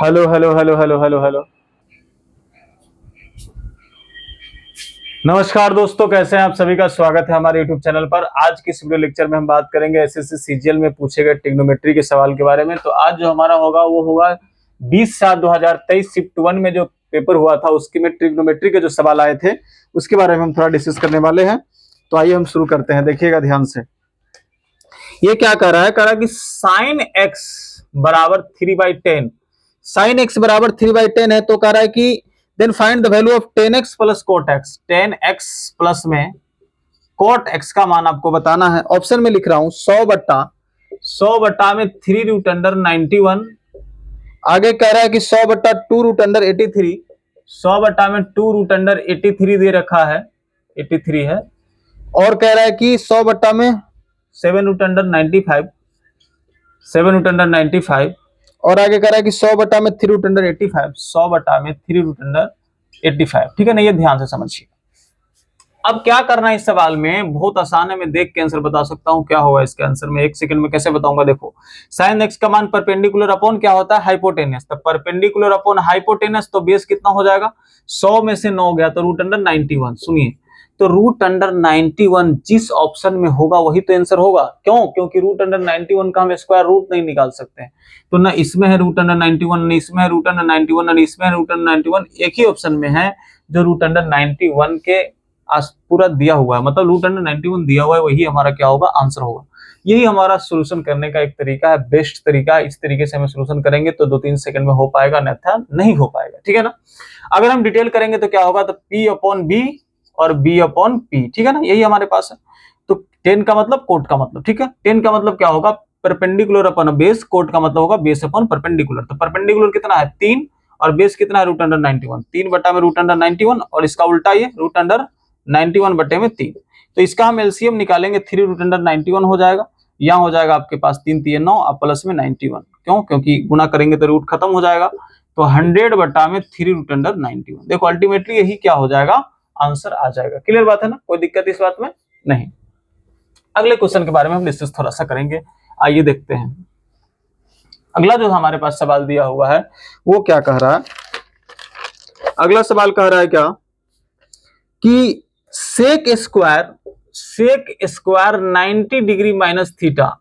Hello hello hello hello hello hello. नमस्कार दोस्तों, कैसे हैं आप? सभी का स्वागत है हमारे YouTube चैनल पर। आज की इस वीडियो लेक्चर में हम बात करेंगे एसएससी सीजीएल में पूछे गए ट्रिग्नोमेट्री के सवाल के बारे में। तो आज जो हमारा होगा वो होगा 20/7/2023 शिफ्ट 1 में जो पेपर हुआ था उसके में ट्रिग्नोमेट्री के जो सवाल आए थे उसके बारे में हम थोड़ा डिस्कस करने वाले हैं। तो आइए हम शुरू करते हैं, देखिएगा ध्यान से। ये क्या कह रहा है? कह रहा है कि साइन एक्स बराबर 3/10, साइन एक्स बराबर 3/10 है। तो कह रहा है कि then find the value of 10x plus cot x. 10x plus में कोट एक्स का मान आपको बताना है। ऑप्शन में लिख रहा हूं 100/100 में 3√91। आगे कह रहा है कि 100/2√83। 100 में 2√83 दे रखा है, 83 है। और कह रहा है कि 100 में 7√95, 7√95। और आगे कह रहा है कि 100 में 3√85, 100 में 3√85। ठीक है ना, ये ध्यान से समझिए। अब क्या करना है इस सवाल में, बहुत आसान है, मैं देख के आंसर बता सकता हूं क्या होगा इसके आंसर में। एक सेकंड में कैसे बताऊंगा, देखो। साइन एक्स का मान परपेंडिकुलर अपॉन क्या होता है? हाइपोटेनस। तो परपेंडिकुलर अपॉन हाइपोटेनस, तो बेस कितना हो जाएगा? 100 में से 9 गया तो √91। सुनिए, तो √91 जिस ऑप्शन में होगा वही तो आंसर होगा। क्यों? क्योंकि √91 का हम स्क्वायर रूट नहीं निकाल सकते हैं। तो ना इसमें है √91, न इसमें है √91, और इसमें है √91। एक ही ऑप्शन में है जो √91 के पूरा दिया हुआ है, मतलब √91 दिया हुआ है, वही हमारा क्या होगा? आंसर होगा। यही हमारा सोल्यूशन करने का एक तरीका है, बेस्ट तरीका है। इस तरीके से हम सोल्यूशन करेंगे तो 2-3 सेकंड में हो पाएगा, अन्यथा नहीं हो पाएगा। ठीक है ना। अगर हम डिटेल करेंगे तो क्या होगा? तो P/B और B/P। ठीक है ना, यही हमारे पास है। तो 10 का मतलब कोट का मतलब। ठीक है, 10 का मतलब क्या होगा? Perpendicular upon base. कोट का मतलब होगा बेस अपॉन परपेंडिकुलर। तो परपेंडिकुलर कितना है? 3, और बेस कितना है? √91। 3 में √91, और इसका उल्टा ये √91/3। तो इसका हम एलसीएम निकालेंगे, 3√91 हो जाएगा। यहाँ हो जाएगा आपके पास 3×3=9, अब प्लस में 91। क्यों? क्योंकि गुना करेंगे तो रूट खत्म हो जाएगा। तो 100/3√91। देखो अल्टीमेटली यही क्या हो जाएगा? आंसर आ जाएगा। क्लियर बात है ना, कोई दिक्कत इस बात में नहीं। अगले क्वेश्चन के बारे में हम डिस्कस थोड़ा सा करेंगे, आइए देखते हैं। अगला जो हमारे पास सवाल दिया हुआ है वो क्या कह रहा है? अगला सवाल कह रहा है क्या कि sec square 90 degree minus theta,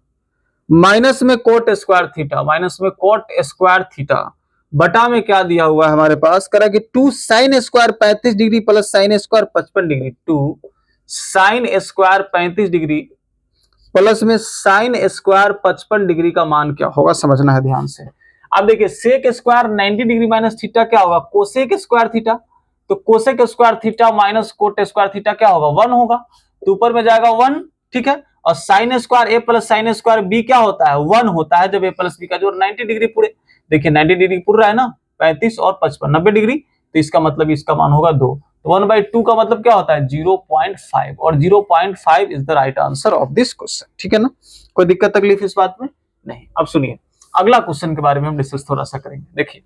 minus में कोट स्क्वायर थीटा, माइनस में कोट स्क्वायर थीटा, बटा में क्या दिया हुआ है हमारे पास? करा कि 2 sine square 35 degree plus sine square 55 degree. 2 sine square 35 degree plus में साइन स्क्वायर 55 डिग्री का मान क्या होगा, समझना है ध्यान से। अब देखिए, sec square 90 degree minus theta क्या होगा? Cosec square theta. तो cosec square theta minus cot square theta क्या होगा? 1 होगा। तो ऊपर में जाएगा 1। ठीक है, और साइन स्क्वायर ए प्लस साइन स्क्वायर बी क्या होता है? 1 होता है जब ए प्लस बी का जोड़ 90 डिग्री पूरे। देखिए 90 डिग्री पूरा रहा है ना, 35 और 55 90 डिग्री। तो इसका मतलब इसका मान होगा 2। तो 1/2 का मतलब क्या होता है? 0.5, और 0.5 is the right answer of this question. ठीक है ना, कोई दिक्कत तकलीफ इस बात में नहीं। अब सुनिए, अगला क्वेश्चन के बारे में हम डिस्कस थोड़ा सा करेंगे। देखिए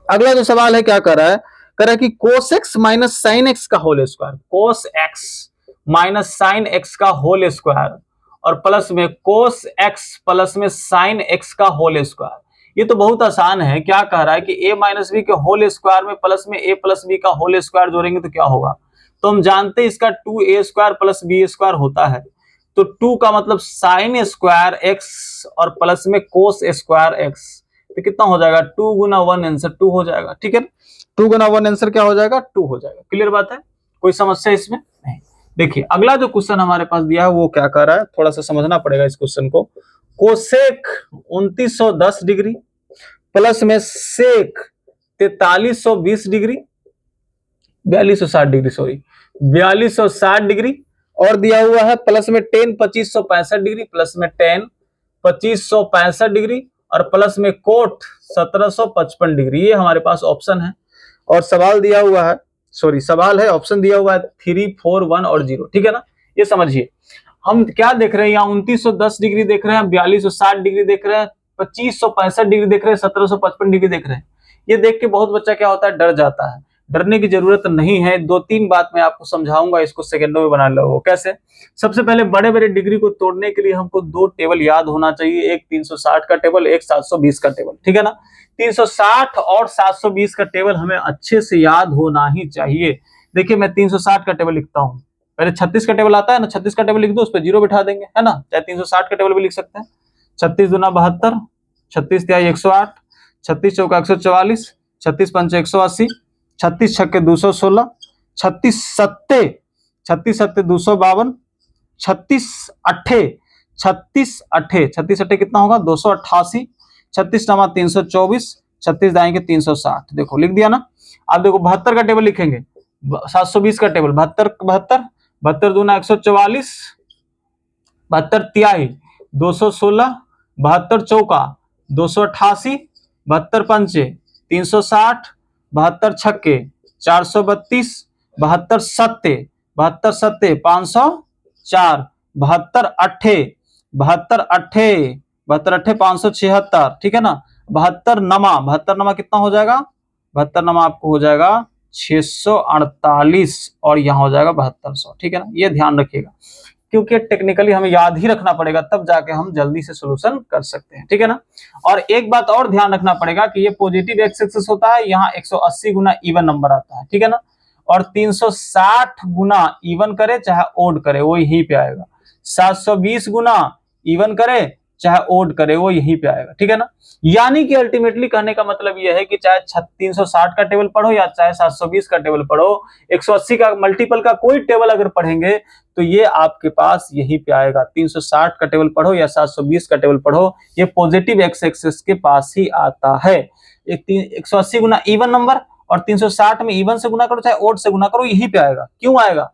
अगला जो सवाल है क्या कर रहा है? कर रहा है कि cos x minus sine x का whole square, cos x minus sine x का होल स्क्वायर, और प्लस में cos x प्लस में साइन एक्स का होल स्क्वायर। ये तो बहुत आसान है। क्या कह रहा है कि a माइनस बी के होल स्क्वायर में प्लस में a प्लस बी का होल स्क्वायर जोड़ेंगे तो क्या होगा? तो हम जानते हैं इसका 2a² प्लस b² होता है। तो 2 का मतलब साइन स्क्वायर एक्स और प्लस में कोस स्क्वायर एक्स। तो कितना हो जाएगा? 2 गुना 1 आंसर 2 हो जाएगा। ठीक है, 2 गुना 1 आंसर क्या हो जाएगा? 2 हो जाएगा। क्लियर बात है, कोई समस्या इसमें नहीं। देखिए अगला जो क्वेश्चन हमारे पास दिया है वो क्या कर रहा है, थोड़ा सा समझना पड़ेगा इस क्वेश्चन को। कोसेक 2910 डिग्री प्लस में सेक 4320 डिग्री, 4260 डिग्री, सॉरी 4260 डिग्री, और दिया हुआ है प्लस में 10 2565 डिग्री, प्लस में 10 2565 डिग्री, और प्लस में कोट 1755 डिग्री। ये हमारे पास ऑप्शन है, और सवाल दिया हुआ है, सॉरी सवाल है, ऑप्शन दिया हुआ है 3 4 1 और 0। ठीक है ना, ये समझिए। हम क्या देख रहे हैं यहाँ? 2910 डिग्री देख रहे हैं, 4260 डिग्री देख रहे हैं, 2565 डिग्री देख रहे हैं, 1755 डिग्री देख रहे हैं। ये देख के बहुत बच्चा क्या होता है? डर जाता है। डरने की जरूरत नहीं है। 2-3 बात मैं आपको समझाऊंगा, इसको सेकंडों में बना लो। कैसे? सबसे पहले बड़े बड़े डिग्री को तोड़ने के लिए हमको 2 टेबल याद होना चाहिए, एक 360 का टेबल, एक 720 का टेबल, ठीक है ना। 360 और 720 का टेबल हमें अच्छे से याद होना ही चाहिए। देखिए मैं 360 का टेबल लिखता हूँ, पहले 36 का टेबल आता है ना, 36 का टेबल लिख दो, उस पर 0 बिठा देंगे, है ना। चाहे 360 का टेबल भी लिख सकते हैं। 36 दूना 72, 36 तिहाई 108, 36 चौका 144, 36 पंचे 180, 36 छक्के 216, 36 सत्ते 252, 36 अट्ठे 36 अट्ठे कितना होगा 288, 36 नमा 324, 36 दाएं के 360। देखो लिख दिया ना। अब देखो 72 का टेबल लिखेंगे, 720 का टेबल, 72 दूना 144, 72 तिहाई 216, 72 चौका 288, 72 पंचे 360, 72 छक्के 432, 72 सत्ते 504, 72 अट्ठे 576, ठीक है ना। 72 नमा कितना हो जाएगा, 72 नमा आपको हो जाएगा 648 और यहाँ हो जाएगा 7200, ठीक है ना। ये ध्यान रखिएगा, क्योंकि टेक्निकली हमें याद ही रखना पड़ेगा, तब जाके हम जल्दी से सोल्यूशन कर सकते हैं, ठीक है ना। और एक बात और ध्यान रखना पड़ेगा कि ये पॉजिटिव एक्स एक्सिस होता है, यहाँ 180 गुना इवन नंबर आता है, ठीक है ना। और 360 गुना इवन करे चाहे ओड करे वो यहीं पे आएगा, 720 गुना इवन करे चाहे ओड करे वो यहीं पे आएगा, ठीक है ना। यानी कि अल्टीमेटली कहने का मतलब यह है कि चाहे 360 का टेबल पढ़ो या चाहे 720 का टेबल पढ़ो, 180 का मल्टीपल का कोई टेबल अगर पढ़ेंगे तो ये आपके पास यहीं पे आएगा। 360 का टेबल पढ़ो या 720 का टेबल पढ़ो, ये पॉजिटिव एक्स एक्सिस के पास ही आता है। 180 गुना इवन नंबर और 360 में इवन से गुना करो चाहे ओड से गुना करो, यहीं पे आएगा। क्यों आएगा?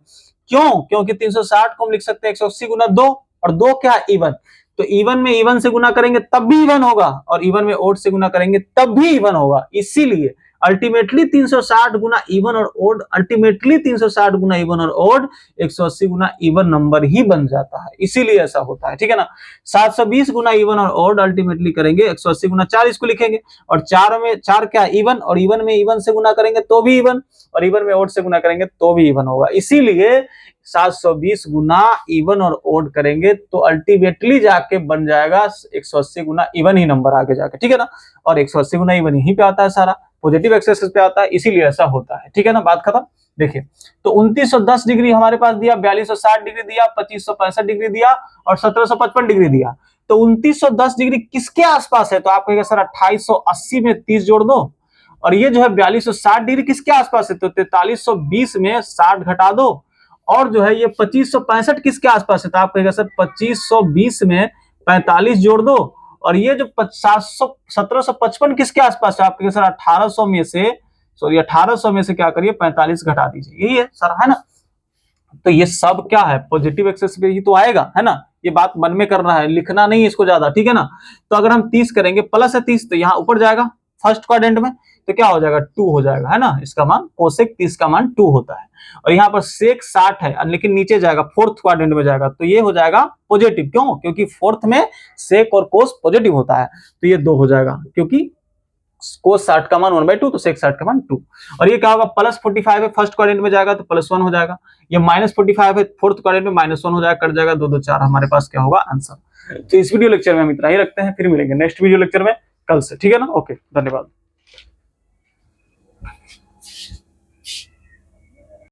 क्योंकि 360 को हम लिख सकते हैं 180 गुना 2, और 2 क्या इवन, तो इवन में इवन से गुना करेंगे तब भी इवन होगा, और इवन में ओड से गुना करेंगे तब भी इवन होगा। इसीलिए अल्टीमेटली 360 गुना इवन और ओड, अल्टीमेटली 360 गुना इवन और ओड 180 गुना इवन नंबर ही बन जाता है, इसीलिए ऐसा होता है, ठीक है ना। 720 गुना इवन और ओड अल्टीमेटली करेंगे 180 गुना 4, इसको लिखेंगे, और 4 में 4 क्या इवन, और इवन में इवन से गुना करेंगे तो भी इवन, और इवन में ओड से गुना करेंगे तो भी इवन होगा। इसीलिए 720 गुना इवन और ओड करेंगे तो अल्टीमेटली जाके बन जाएगा 180 गुना इवन ही नंबर आगे जाके, ठीक है ना। और 180 गुना इवन यहीं पे आता है, सारा पॉजिटिव एक्स एक्सिस पे आता है, इसीलिए ऐसा होता है, ठीक है ना। बात खत्म। देखिए तो 2910 डिग्री हमारे पास दिया, 4260 डिग्री दिया, 2565 डिग्री दिया और 1755 डिग्री दिया। तो 2910 डिग्री किसके आसपास है? तो आप कहेंगे सर 2880 में 30 जोड़ दो, और ये जो है 4260 डिग्री किसके आसपास है? तो 4320 में 60 घटा दो, और जो है ये 2565 किसके आसपास है? तो आप कहेगा सर 2520 में 45 जोड़ दो, और ये जो 1755 किसके आसपास है? आप कहेंगे सर 1800 में से क्या करिए 45 घटा दीजिए, यही है सर, है ना। तो ये सब क्या है? पॉजिटिव एक्सेस पे ही तो आएगा, है ना। ये बात मन में करना है, लिखना नहीं इसको ज्यादा, ठीक है ना। तो अगर हम 30 करेंगे, प्लस है 30 तो यहाँ ऊपर जाएगा फर्स्ट क्वाड्रेंट में, तो क्या हो जाएगा 2 हो जाएगा, है ना। इसका मान कोसेक 30 का मान 2 होता है, और यहाँ पर सेक 60 है लेकिन नीचे जाएगा फोर्थ क्वाड्रेंट में जाएगा, तो ये हो जाएगा पॉजिटिव। क्यों? क्योंकि फोर्थ में सेक और कोस पॉजिटिव होता है, तो ये 2 हो जाएगा, क्योंकि कोस 60 का मान 1/2 तो सेक 60 का मान 2। और ये क्या होगा? प्लस 45 है फर्स्ट क्वाड्रेंट में जाएगा तो +1 हो जाएगा, ये माइनस 45 है फोर्थ क्वाड्रेंट में -1 हो जाएगा, कट जाएगा 2 2 4, हमारे पास क्या होगा आंसर। तो इस वीडियो लेक्चर में हम इतना ही रखते हैं, फिर मिलेंगे नेक्स्ट वीडियो लेक्चर में कल से, ठीक है ना। ओके, धन्यवाद।